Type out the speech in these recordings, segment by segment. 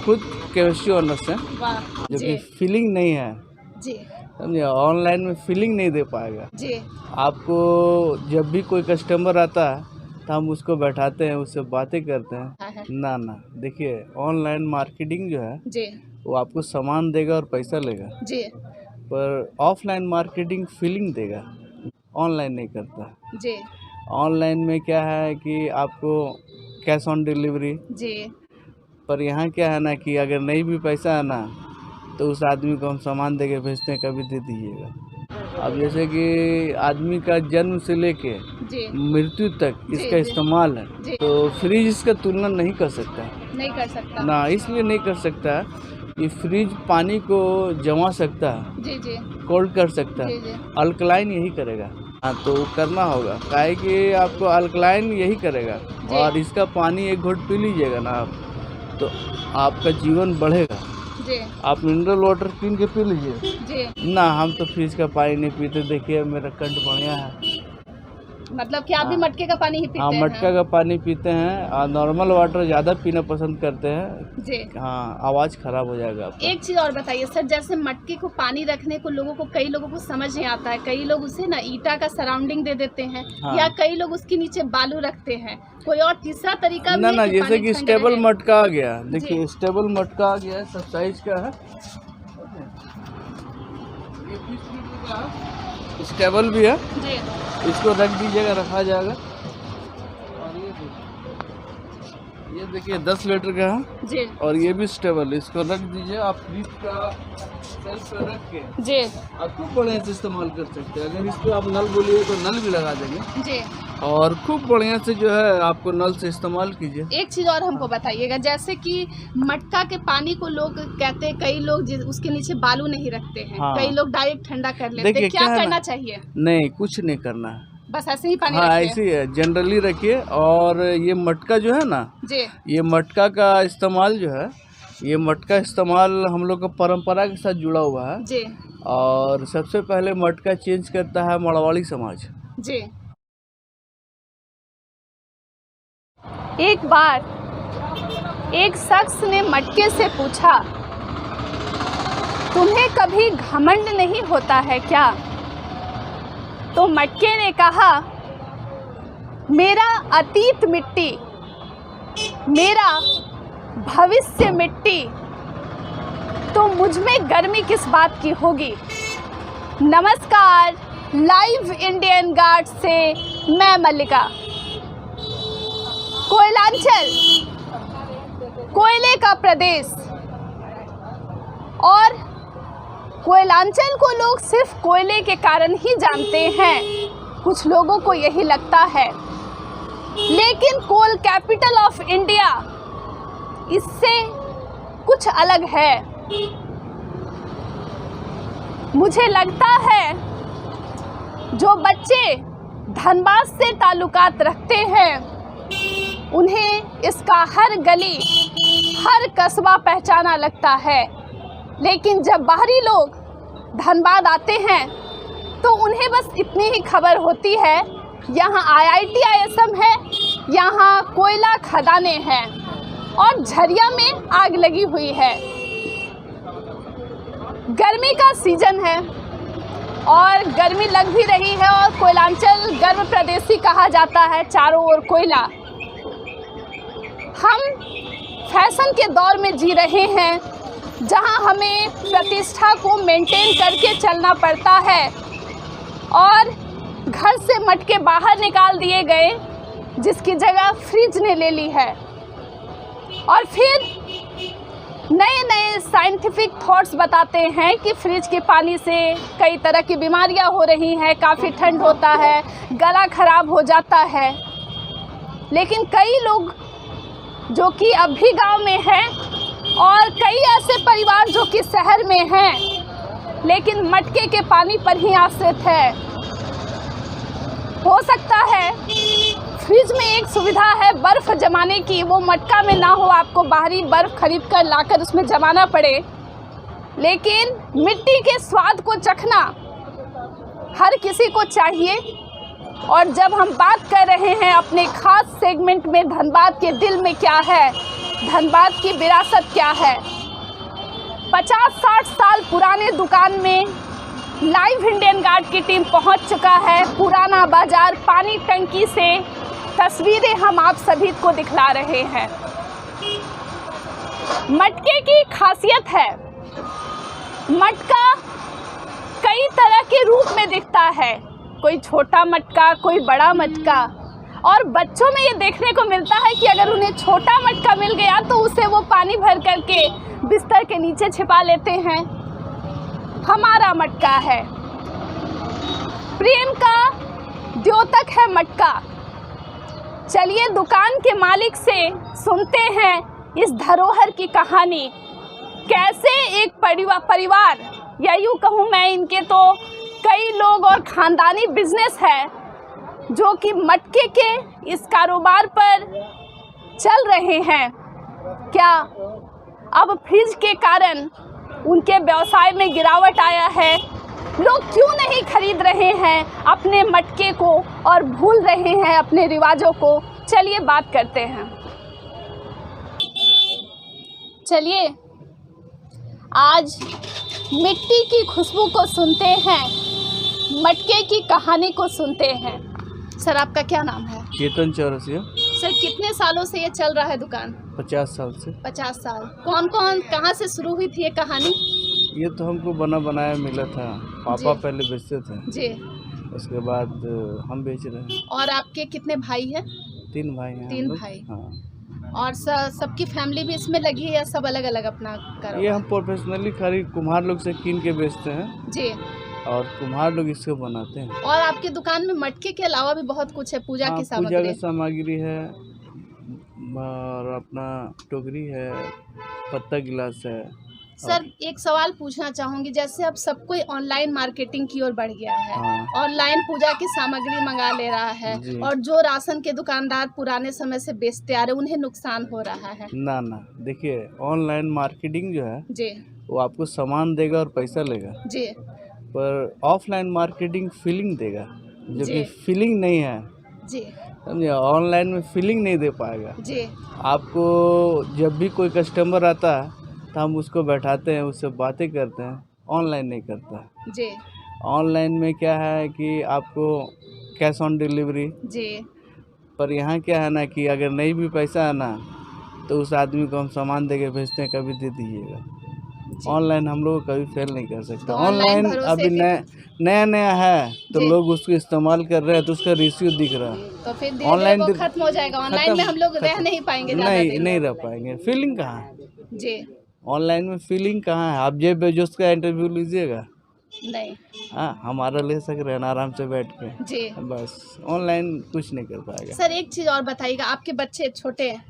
खुद chemistry honours हैं, वाह जो जी कि फीलिंग नहीं है, जी समझे। ऑनलाइन में फीलिंग नहीं दे पाएगा जी आपको। जब भी कोई कस्टमर आता है तो हम उसको बैठाते हैं, उससे बातें करते हैं। हाँ, ना देखिए, ऑनलाइन मार्केटिंग जो है जी वो आपको सामान देगा और पैसा लेगा, जी पर ऑफलाइन मार्केटिंग फीलिंग देगा, ऑनलाइन नहीं करता। जी ऑनलाइन में क्या है कि आपको कैश ऑन डिलीवरी, जी पर यहाँ क्या है ना कि अगर नहीं भी पैसा है ना तो उस आदमी को हम सामान दे के भेजते हैं, कभी दे दीजिएगा। अब जैसे कि आदमी का जन्म से लेके जी मृत्यु तक जी, इसका जी। इस्तेमाल है, जी। तो फ्रिज इसका तुलना नहीं कर सकता नहीं कर सकता। ना। इसलिए नहीं कर सकता कि फ्रिज पानी को जमा सकता है, जी जी कोल्ड कर सकता जी है, जी अल्कलाइन यही करेगा। हाँ, तो करना होगा, काहे कि आपको अल्कलाइन यही करेगा। और इसका पानी एक घोट पी लीजिएगा ना आप, तो आपका जीवन बढ़ेगा। जी आप मिनरल वाटर कीन के पी लीजिए जी। ना। हम तो फ्रिज का पानी नहीं पीते, देखिए मेरा कंठ बढ़िया है। मतलब कि आप भी हाँ। मटके का पानी ही हाँ, पीते हैं? मटका का पानी पीते हैं और नॉर्मल वाटर ज़्यादा पीना पसंद करते हैं। जी। हाँ, आवाज़ खराब हो जाएगा आपका। एक चीज़ और बताइए सर, जैसे मटके को पानी रखने को लोगों को, कई लोगों को समझ नहीं आता है, कई लोग उसे ना ईटा का सराउंडिंग दे देते हैं। हाँ। या कई लोग उसके नीचे बालू रखते हैं। कोई और तीसरा तरीका भी ना है ना, कि जैसे पानी कि ठंडा स्टेबल रहे? मटका आ गया, देखिए स्टेबल मटका आ गया, सब साइज का है, ये 20 लीटर का है, स्टेबल भी है। जी इसको रख दीजिएगा, रखा जाएगा। और ये देखिए 10 लीटर का है जी और ये भी स्टेबल, इसको रख दीजिए आप फ्रिज का सेल्फ पे रख के जी आप खूब बढ़िया से इस्तेमाल कर सकते हैं। अगर इस पर आप नल बोलिए तो नल भी लगा देंगे, जी। और खूब बढ़िया से जो है आपको नल से इस्तेमाल कीजिए। एक चीज़ और हमको बताइएगा, जैसे कि मटका के पानी को लोग कहते हैं, कई लोग उसके नीचे बालू नहीं रखते हैं। हाँ। कई लोग डायरेक्ट ठंडा कर लेते हैं। देखिए, क्या क्या है करना ना, चाहिए? नहीं कुछ नहीं करना है, बस ऐसे ही पानी हाँ रखिए? ऐसे ही है, जनरली रखिए। और ये मटका जो है ना, जी ये मटका का इस्तेमाल जो है, ये मटका इस्तेमाल हम लोग का परंपरा के साथ जुड़ा हुआ है। जी और सबसे पहले मटका चेंज करता है मारवाड़ी समाज। जी। एक बार एक शख्स ने मटके से पूछा, तुम्हें कभी घमंड नहीं होता है क्या? तो मटके ने कहा, मेरा अतीत मिट्टी, मेरा भविष्य मिट्टी, तो मुझ में गर्मी किस बात की होगी। नमस्कार, लाइव इंडियन गार्ड से मैं मल्लिका। कोयलांचल कोयले का प्रदेश, और कोयलांचल को लोग सिर्फ कोयले के कारण ही जानते हैं, कुछ लोगों को यही लगता है। लेकिन कोल कैपिटल ऑफ इंडिया इससे कुछ अलग है। मुझे लगता है जो बच्चे धनबाद से ताल्लुकात रखते हैं, उन्हें इसका हर गली, हर कस्बा पहचाना लगता है। लेकिन जब बाहरी लोग धनबाद आते हैं तो उन्हें बस इतनी ही खबर होती है, यहाँ IIT ISM है, यहाँ कोयला खदानें हैं और झरिया में आग लगी हुई है। गर्मी का सीजन है और गर्मी लग भी रही है, और कोयलांचल गर्म प्रदेशी कहा जाता है, चारों ओर कोयला। हम फैशन के दौर में जी रहे हैं, जहां हमें प्रतिष्ठा को मेंटेन करके चलना पड़ता है, और घर से मटके बाहर निकाल दिए गए, जिसकी जगह फ्रिज ने ले ली है। और फिर नए नए साइंटिफिक थॉट्स बताते हैं कि फ्रिज के पानी से कई तरह की बीमारियां हो रही हैं, काफ़ी ठंड होता है, गला खराब हो जाता है। लेकिन कई लोग जो कि अब भी गाँव में हैं, और कई ऐसे परिवार जो कि शहर में हैं, लेकिन मटके के पानी पर ही आश्रित है। हो सकता है फ्रिज में एक सुविधा है बर्फ़ जमाने की, वो मटका में ना हो, आपको बाहरी बर्फ़ खरीद कर लाकर उसमें जमाना पड़े। लेकिन मिट्टी के स्वाद को चखना हर किसी को चाहिए। और जब हम बात कर रहे हैं अपने खास सेगमेंट में धनबाद के दिल में क्या है, धनबाद की विरासत क्या है। 50-60 साल पुराने दुकान में लाइव इंडियन गार्ड की टीम पहुंच चुका है। पुराना बाजार पानी टंकी से तस्वीरें हम आप सभी को दिखला रहे हैं। मटके की खासियत है, मटका कई तरह के रूप में दिखता है, कोई छोटा मटका, कोई बड़ा मटका, और बच्चों में ये देखने को मिलता है कि अगर उन्हें छोटा मटका मिल गया तो उसे वो पानी भर करके बिस्तर के नीचे छिपा लेते हैं। हमारा मटका है, प्रेम का द्योतक है मटका। चलिए दुकान के मालिक से सुनते हैं इस धरोहर की कहानी। कैसे एक परिवार या यूँ कहूँ मैं, इनके तो कई लोग और ख़ानदानी बिजनेस है जो कि मटके के इस कारोबार पर चल रहे हैं। क्या अब फ्रिज के कारण उनके व्यवसाय में गिरावट आया है? लोग क्यों नहीं खरीद रहे हैं अपने मटके को और भूल रहे हैं अपने रिवाजों को? चलिए बात करते हैं। चलिए आज मिट्टी की खुशबू को सुनते हैं, मटके की कहानी को सुनते हैं। सर आपका क्या नाम है? चेतन चौरसिया। सर कितने सालों से ये चल रहा है दुकान? 50 साल से। 50 साल। कौन कौन कहाँ से शुरू हुई थी ये कहानी? ये तो हमको बना बनाया मिला था, पापा पहले बेचते थे जी, उसके बाद हम बेच रहे हैं। और आपके कितने भाई हैं? 3 भाई हैं। 3 भाई। हाँ। और सबकी फैमिली भी इसमें लगी है या सब अलग अलग अपना कारोबार? ये हम प्रोफेशनली खाली कुम्हार लोग से कीन के बेचते हैं जी, और कुम्हार लोग इसको बनाते हैं। और आपकी दुकान में मटके के अलावा भी बहुत कुछ है, पूजा की सामग्री? पूजा की सामग्री है और अपना टोकरी है, पत्ता गिलास है। सर एक सवाल पूछना चाहूँगी, जैसे अब सब कोई ऑनलाइन मार्केटिंग की ओर बढ़ गया है, हाँ। ऑनलाइन पूजा की सामग्री मंगा ले रहा है, और जो राशन के दुकानदार पुराने समय से बेचते आ रहे उन्हें नुकसान हो रहा है। ना देखिए, ऑनलाइन मार्केटिंग जो है जी, वो आपको सामान देगा और पैसा लेगा जी, पर ऑफलाइन मार्केटिंग फीलिंग देगा, जो कि फीलिंग नहीं है। जी, समझे? ऑनलाइन में फीलिंग नहीं दे पाएगा जी। आपको। जब भी कोई कस्टमर आता है तो हम उसको बैठाते हैं, उससे बातें करते हैं, ऑनलाइन नहीं करता जी। ऑनलाइन में क्या है कि आपको कैश ऑन डिलीवरी जी, पर यहाँ क्या है ना कि अगर नहीं भी पैसा है ना तो उस आदमी को हम सामान दे के भेजते हैं, कभी दे दीजिएगा। ऑनलाइन हम लोग कभी फेल नहीं कर सकते। ऑनलाइन अभी नया है तो लोग उसको इस्तेमाल कर रहे हैं तो उसका रिव्यू दिख रहा है, तो फिर ऑनलाइन वो खत्म हो जाएगा। ऑनलाइन में हम लोग रह नहीं पाएंगे, नहीं रह पाएंगे। फीलिंग कहाँ है जी? ऑनलाइन में फीलिंग कहाँ है? आप जेब बेजोस का इंटरव्यू लीजिएगा, नहीं। हाँ हमारा ले सक रहे हैं आराम से बैठ के जी, बस। ऑनलाइन कुछ नहीं कर पाएगा। सर एक चीज़ और बताइएगा, आपके बच्चे छोटे हैं?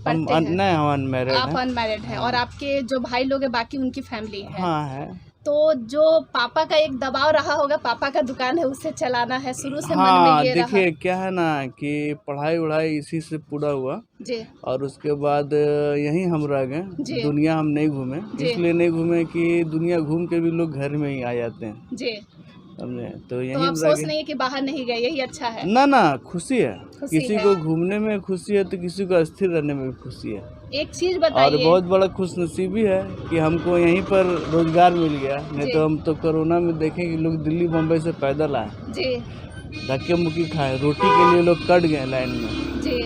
हम अनमैरिड आप अनमैरिड हैं, और आपके जो भाई लोग हैं बाकी उनकी फैमिली है? हाँ है। तो जो पापा का एक दबाव रहा होगा, पापा का दुकान है उसे चलाना है, शुरू से मन हाँ, में ये रहा? देखिए क्या है ना कि पढ़ाई वढ़ाई इसी से पूरा हुआ जी, और उसके बाद यहीं हम रह गए, दुनिया हम नहीं घूमे। इसलिए नहीं घूमे कि दुनिया घूम के भी लोग घर में ही आ जाते हैं जी, समझे? तो यहीं तो अफसोस नहीं है कि बाहर नहीं गए, यही अच्छा है। ना खुशी है, किसी को घूमने में खुशी है तो किसी को अस्थिर रहने में भी खुशी है। एक चीज बताइए, और बहुत बड़ा खुशनसीबी है कि हमको यहीं पर रोजगार मिल गया, नहीं तो हम तो कोरोना में देखें कि लोग दिल्ली बम्बई से पैदल आए जी, धक्के मुक्की खाए, रोटी के लिए लोग कट गए लाइन में जी,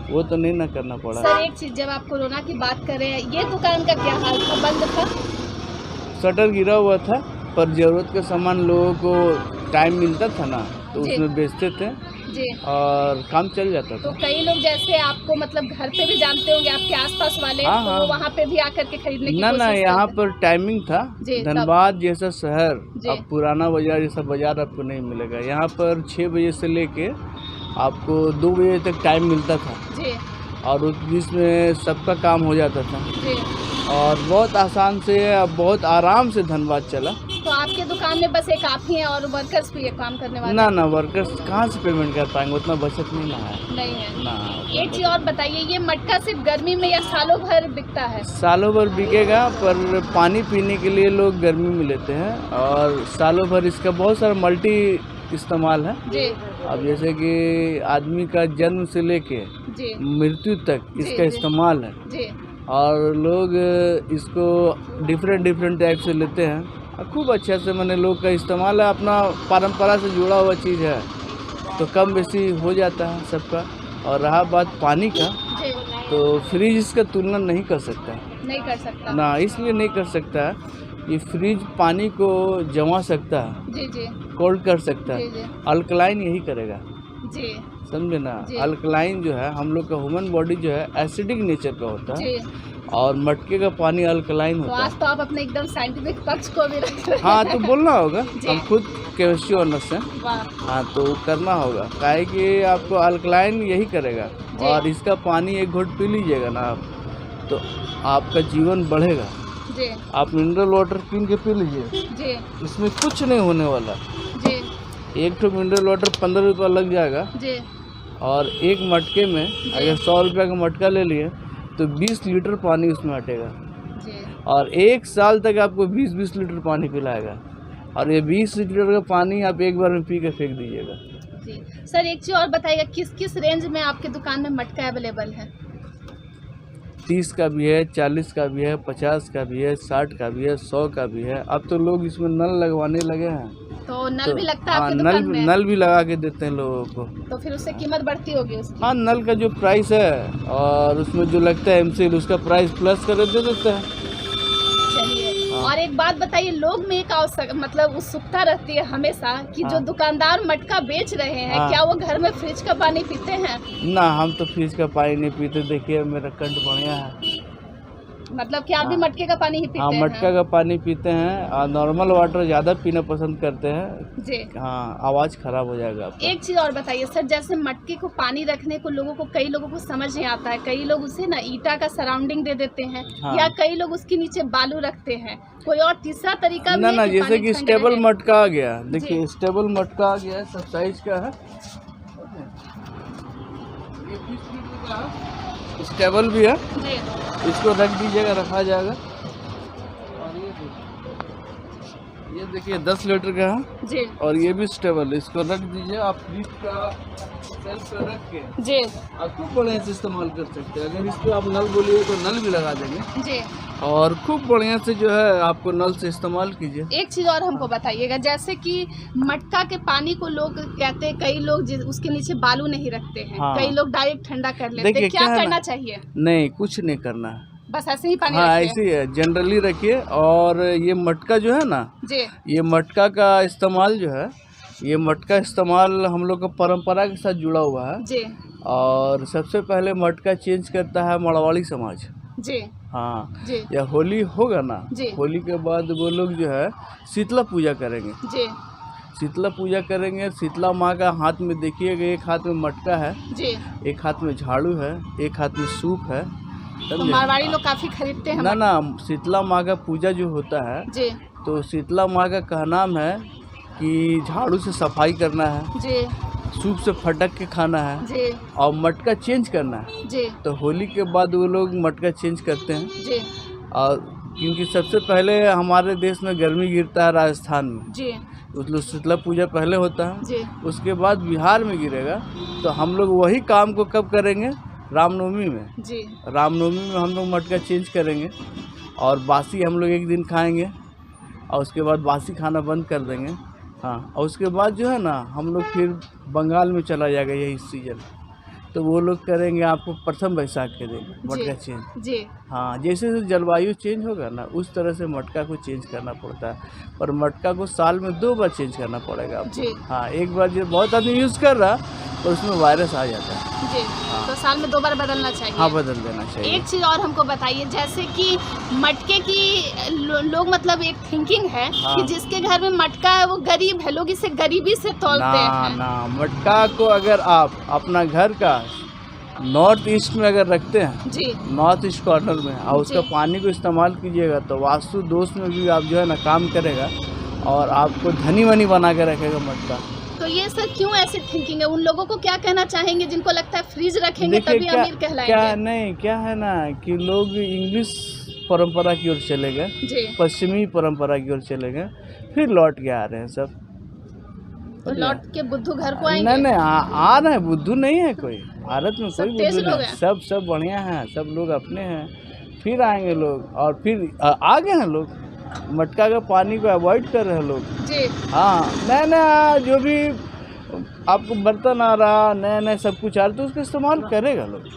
वो तो नहीं ना करना पड़ा। सर एक चीज, जब आप कोरोना की बात कर रहे हैं, ये दुकान का क्या हाल था? बंद था? शटर गिरा हुआ था पर जरूरत के सामान लोगों को टाइम मिलता था ना तो उसमें बेचते थे जी, और काम चल जाता था। तो कई लोग जैसे आपको मतलब घर पे भी जानते होंगे, आपके आसपास वाले, हाँ, तो वहाँ पे भी आकर के खरीदने की ना यहाँ पर टाइमिंग था। धनबाद जैसा शहर, अब पुराना बाजार जैसा बाजार आपको नहीं मिलेगा। यहाँ पर 6 बजे से लेके आपको 2 बजे तक टाइम मिलता था जी, और उस बीच में सबका काम हो जाता था जी, और बहुत आसान से अब बहुत आराम से धनबाद चला। तो आपके दुकान में बस एक आप ही हैं और वर्कर्स भी ये काम करने वाले? ना वर्कर्स कहाँ से पेमेंट कर पाएंगे, उतना बचत नहीं है ना। एक चीज़ और बताइए, ये मटका सिर्फ गर्मी में या सालों भर बिकता है? सालों भर बिकेगा पर पानी पीने के लिए लोग गर्मी में लेते हैं और सालों भर इसका बहुत सारा मल्टी इस्तेमाल है जी। अब जैसे कि आदमी का जन्म से लेके जी मृत्यु तक जी, इसका जी। इस्तेमाल है। जी और लोग इसको डिफरेंट टाइप से लेते हैं और खूब अच्छे से मैंने लोग का इस्तेमाल है, अपना परंपरा से जुड़ा हुआ चीज़ है तो कम बेसी हो जाता है सबका। और रहा बात पानी का, जी तो फ्रिज इसका तुलना नहीं कर सकता नहीं कर सकता। ना, इसलिए नहीं कर सकता है कि फ्रिज पानी को जमा सकता है, जी जी कोल्ड कर सकता जी है, जी अल्कलाइन यही करेगा, जी समझे ना। जी। अल्कलाइन जो है हम लोग का ह्यूमन बॉडी जो है एसिडिक नेचर का होता है जी। और मटके का पानी अल्कलाइन तो होता आज है। तो आप अपने एकदम साइंटिफिक पक्ष को भी रख रहे हैं। हाँ तो बोलना होगा, जी। हम खुद केमिस्ट्री ऑनर्स हैं। वाह हाँ तो करना होगा, काहे कि आपको अल्कलाइन यही करेगा। जी। और इसका पानी एक घुट पी लीजिएगा ना आप, तो आपका जीवन बढ़ेगा। जी आप मिनरल वाटर पी के पी लीजिए, जी इसमें कुछ नहीं होने वाला। जी एक तो मिनरल वाटर 15 रुपया लग जाएगा जी और एक मटके में अगर 100 रुपया का मटका ले लिए तो 20 लीटर पानी उसमें हटेगा जी और 1 साल तक आपको 20-20 लीटर पानी पिलाएगा। और ये 20 लीटर का पानी आप एक बार में पी के फेंक दीजिएगा। जी। सर एक चीज़ और बताइएगा, किस किस रेंज में आपके दुकान में मटका अवेलेबल है? 30 का भी है, 40 का भी है, 50 का भी है, 60 का भी है, 100 का भी है। अब तो लोग इसमें नल लगवाने लगे हैं तो नल भी लगता है हाँ, आपकी दुकान में? नल भी लगा के देते हैं लोगों को। तो फिर उससे कीमत बढ़ती होगी उसकी? हाँ, नल का जो प्राइस है और उसमें जो लगता है एमसील, उसका प्राइस प्लस कर दे देते हैं। चलिए हाँ। और एक बात बताइए, लोग में एक मतलब उत्सुकता रहती है हमेशा कि जो हाँ। दुकानदार मटका बेच रहे हैं, हाँ। क्या वो घर में फ्रिज का पानी पीते हैं? ना, हम तो फ्रिज का पानी नहीं पीते। देखिए मेरा कंठ बढ़िया है। मतलब कि आप भी हाँ। मटके का पानी ही पीते हाँ, हैं? मटका का पानी पीते हैं और नॉर्मल वाटर ज़्यादा पीना पसंद करते हैं। जी। हाँ, आवाज़ खराब हो जाएगा आपका। एक चीज़ और बताइए सर, जैसे मटके को पानी रखने को कई लोगों को समझ नहीं आता है, कई लोग उसे ना ईटा का सराउंडिंग दे देते हैं। हाँ। या कई लोग उसके नीचे बालू रखते हैं। कोई और तीसरा तरीका भी ना है ना, कि जैसे पानी कि ठंड स्टेबल रहे? मटका आ गया, देखिए जी। स्टेबल मटका आ गया, सब साइज का है, ये 20 लीटर का है, स्टेबल भी है। जी इसको रख दीजिएगा, रखा जाएगा। और ये देखिए 10 लीटर का है जी और ये भी स्टेबल है। इसको रख दीजिए आप फ्रिज का सेल्फ पे रख के जी आप खूब बढ़िया से इस्तेमाल कर सकते हैं। अगर इस पर आप नल बोलिए तो नल भी लगा देंगे जी। और खूब बढ़िया से जो है आपको नल से इस्तेमाल कीजिए। एक चीज़ और हमको बताइएगा, जैसे कि मटका के पानी को लोग कहते हैं, कई लोग उसके नीचे बालू नहीं रखते हैं। हाँ। कई लोग डायरेक्ट ठंडा कर लेते देखिए, हैं, क्या क्या है करना ना, चाहिए? नहीं कुछ नहीं करना है, बस ऐसे ही पानी हाँ रखिए? ऐसे ही है, जनरली रखिए। और ये मटका जो है ना, जी ये मटका का इस्तेमाल जो है, ये मटका इस्तेमाल हम लोग का परंपरा के साथ जुड़ा हुआ है। जी और सबसे पहले मटका चेंज करता है मारवाड़ी समाज। जी हाँ, जी या होली होगा ना, जी। होली के बाद वो लोग जो है शीतला पूजा करेंगे। जी शीतला पूजा करेंगे, शीतला माँ का हाथ में देखिएगा, एक हाथ में मटका है, जी। एक हाथ में झाड़ू है, एक हाथ में सूप है, तो समझे? मारवाड़ी लोग काफी खरीदते हैं ना ना, शीतला माँ का पूजा जो होता है, जी तो शीतला माँ का कहनाम है कि झाड़ू से सफाई करना है, जी सूप से फटक के खाना है जी और मटका चेंज करना है। जी तो होली के बाद वो लोग मटका चेंज करते हैं। जी और क्योंकि सबसे पहले हमारे देश में गर्मी गिरता है राजस्थान में, जी उस लोग शीतला पूजा पहले होता है, जी उसके बाद बिहार में गिरेगा। तो हम लोग वही काम को कब करेंगे? रामनवमी में। जी रामनवमी में हम लोग मटका चेंज करेंगे और बासी हम लोग एक दिन खाएंगे और उसके बाद बासी खाना बंद कर देंगे। हाँ, और उसके बाद जो है ना, हम लोग फिर बंगाल में चला जाएगा यही सीजन, तो वो लोग करेंगे आपको प्रथम बैसाख के दिन मटका चेंज। जी हाँ, जैसे जलवायु चेंज होगा ना, उस तरह से मटका को चेंज करना पड़ता है। पर मटका को साल में 2 बार चेंज करना पड़ेगा आपको। जी हाँ, एक बार जो बहुत आदमी यूज़ कर रहा तो उसमें वायरस आ जाता है। जी। तो साल में 2 बार बदलना चाहिए? हाँ, बदल देना चाहिए। एक चीज़ और हमको बताइए, जैसे कि मटके की लोग मतलब एक थिंकिंग है हाँ। कि जिसके घर में मटका है वो गरीब है, लोग इसे गरीबी से तौलते ना हैं। ना, मटका को अगर आप अपना घर का नॉर्थ ईस्ट में अगर रखते हैं, जी नॉर्थ ईस्ट कॉर्नर में, और उसका जी। पानी को इस्तेमाल कीजिएगा तो वास्तु दोष में भी आप जो है ना काम करेगा और आपको धनी वनी बना के रखेगा मटका। तो ये सर क्यों ऐसी थिंकिंग है? उन लोगों को क्या कहना चाहेंगे जिनको लगता है फ्रिज रखेंगे देखिए, तभी अमीर कहलाएंगे? क्या नहीं, क्या है ना कि लोग इंग्लिश परंपरा की ओर चले गए, जी। पश्चिमी परंपरा की ओर चले गए, फिर लौट के आ रहे हैं सब। तो लौट के बुद्धू घर को नहीं आएंगे? नहीं, आ रहे हैं, बुद्धू नहीं है कोई। भारत में सब कोई तेज बुद्धू लोग नहीं, हैं। सब बढ़िया हैं, सब लोग अपने हैं। फिर आएंगे लोग और फिर आ गए हैं लोग, मटका का पानी को अवॉइड कर रहे हैं लोग। जी हाँ, नया नया जो भी आपको बर्तन आ रहा, नया नया सब कुछ आ रहा, तो उसका इस्तेमाल करेगा लोग।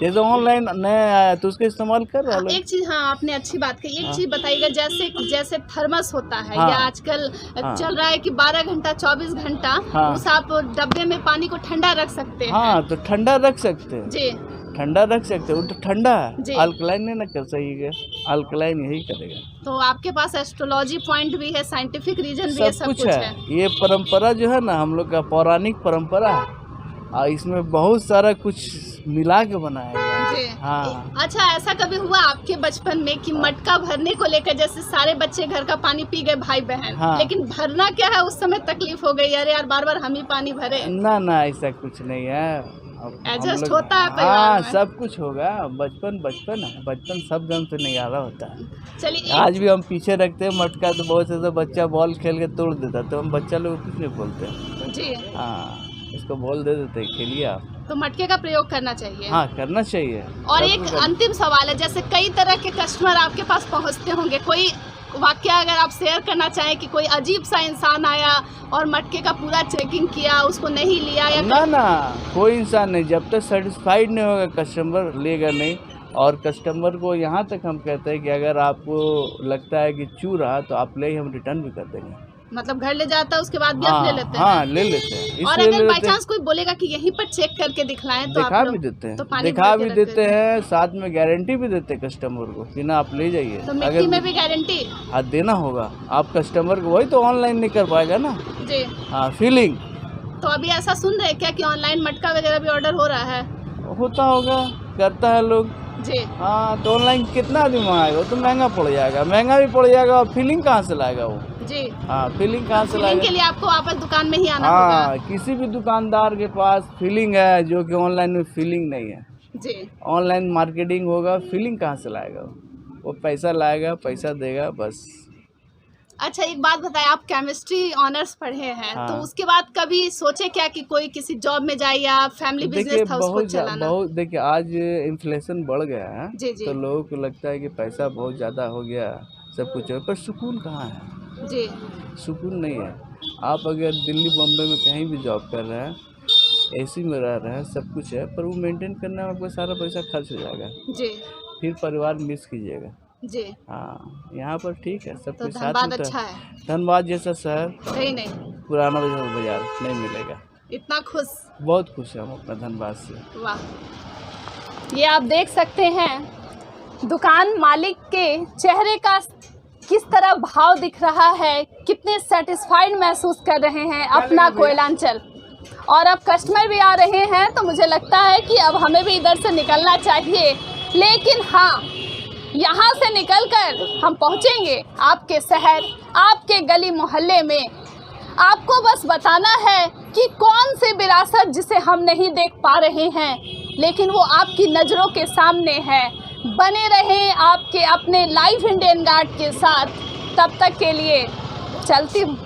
जैसे ऑनलाइन नया आया तो उसका इस्तेमाल कर रहा लोग। एक चीज, हाँ आपने अच्छी बात कही। एक हाँ। चीज बताइएगा, जैसे थर्मस होता है हाँ। या आजकल हाँ। चल रहा है कि 12 घंटा 24 घंटा हाँ। उस आप डब्बे में पानी को ठंडा रख सकते हैं। हाँ, तो ठंडा रख सकते हैं, जी ठंडा रख सकते हैं, वो तो ठंडा जी। है, अल्कलाइन नहीं ना कर सही है, अल्कलाइन यही करेगा। तो आपके पास एस्ट्रोलॉजी पॉइंट भी है, साइंटिफिक रीजन भी है, सब कुछ है। ये परंपरा जो है ना, हम लोग का पौराणिक परंपरा है, और इसमें बहुत सारा कुछ मिला के बनाया गया है। जी। हाँ। अच्छा, ऐसा कभी हुआ आपके बचपन में कि मटका भरने को लेकर, जैसे सारे बच्चे घर का पानी पी गए भाई बहन, हाँ। लेकिन भरना क्या है उस समय तकलीफ हो गई, अरे यार बार बार हम ही पानी भरे? ना ऐसा कुछ नहीं है। एडजस्ट होता है परिवार हाँ, में। सब कुछ होगा। बचपन है, बचपन सब जन से निकाला होता है। चलिए आज भी हम पीछे रखते हैं मटका, तो बहुत से बच्चा बॉल खेल के तोड़ देता, तो हम बच्चा लोग कुछ नहीं बोलते। जी, हाँ, इसको बॉल दे देते, खेलिए आप। तो मटके का प्रयोग करना चाहिए। हाँ, करना चाहिए। और सब एक कुछ अंतिम सवाल है, जैसे कई तरह के कस्टमर आपके पास पहुंचते होंगे, कोई वाकया अगर आप शेयर करना चाहें कि कोई अजीब सा इंसान आया और मटके का पूरा चेकिंग किया, उसको नहीं लिया, या ना कोई इंसान नहीं, जब तक सेटिस्फाइड नहीं होगा कस्टमर लेगा नहीं। और कस्टमर को यहाँ तक हम कहते हैं कि अगर आपको लगता है कि चू रहा तो आप ले, हम रिटर्न भी कर देंगे। मतलब घर ले जाता है उसके बाद भी आप ले लेते हैं? हाँ, ले लेते हैं। और इसलिए अगर ले बाई लेते हैं, चांस कोई बोलेगा कि यहीं पर चेक करके दिखलाएं, तो दिखा आप भी लोग देते हैं, तो पानी दिखा भर के भी रख देते हैं, साथ में गारंटी भी देते हैं कस्टमर को कि ना आप ले जाइए। तो मिट्टी में भी गारंटी? हाँ, देना होगा आप कस्टमर को, वही तो ऑनलाइन नहीं कर पाएगा ना। जी। हाँ, फीलिंग तो अभी ऐसा सुन रहे हैं क्या कि ऑनलाइन मटका वगैरह भी ऑर्डर हो रहा है? होता होगा, करता है लोग। जी। हाँ, तो ऑनलाइन कितना आदमी मंगाएगा, तो महंगा पड़ जाएगा, महंगा भी पड़ जाएगा, और फीलिंग कहाँ से लाएगा वो? जी। हाँ, फीलिंग कहाँ से फीलिंग लाएगा? के लिए आपको वापस दुकान में ही आना हाँ, होगा। किसी भी दुकानदार के पास फीलिंग है, जो कि ऑनलाइन में फीलिंग नहीं है। जी। ऑनलाइन मार्केटिंग होगा, फीलिंग कहाँ से लाएगा वो पैसा लाएगा, पैसा देगा बस। अच्छा, एक बात बताएं, आप केमिस्ट्री ऑनर्स पढ़े हैं, हाँ। तो उसके बाद कभी सोचे क्या कि कोई किसी जॉब में जाए या फैमिली देखिए, बिजनेस था उसको चलाना? देखिए आज इन्फ्लेशन बढ़ गया है, जी, जी। तो लोगों को लगता है कि पैसा बहुत ज़्यादा हो गया, सब कुछ है, पर सुकून कहाँ है? जी। सुकून नहीं है। आप अगर दिल्ली बम्बई में कहीं भी जॉब कर रहे हैं, एसी में रह रहे हैं, सब कुछ है, पर वो मेंटेन करने में आपका सारा पैसा खर्च हो जाएगा, जी। फिर परिवार मिस कीजिएगा। जी। हाँ, यहाँ पर ठीक है, सब तो कुछ साथ धनबाद में। अच्छा है? धनबाद जैसा शहर, सही नहीं? पुराना बाजार नहीं मिलेगा। इतना खुश? बहुत खुश है हम अपना धनबाद से। वाह, ये आप देख सकते हैं दुकान मालिक के चेहरे का किस तरह भाव दिख रहा है, कितने सेटिस्फाइड महसूस कर रहे हैं अपना कोयलांचल। और अब कस्टमर भी आ रहे हैं, तो मुझे लगता है कि अब हमें भी इधर से निकलना चाहिए। लेकिन हाँ, यहाँ से निकलकर हम पहुँचेंगे आपके शहर, आपके गली मोहल्ले में। आपको बस बताना है कि कौन सी विरासत जिसे हम नहीं देख पा रहे हैं, लेकिन वो आपकी नज़रों के सामने है। बने रहें आपके अपने लाइव इंडियन गार्ड के साथ। तब तक के लिए चलती हूँ।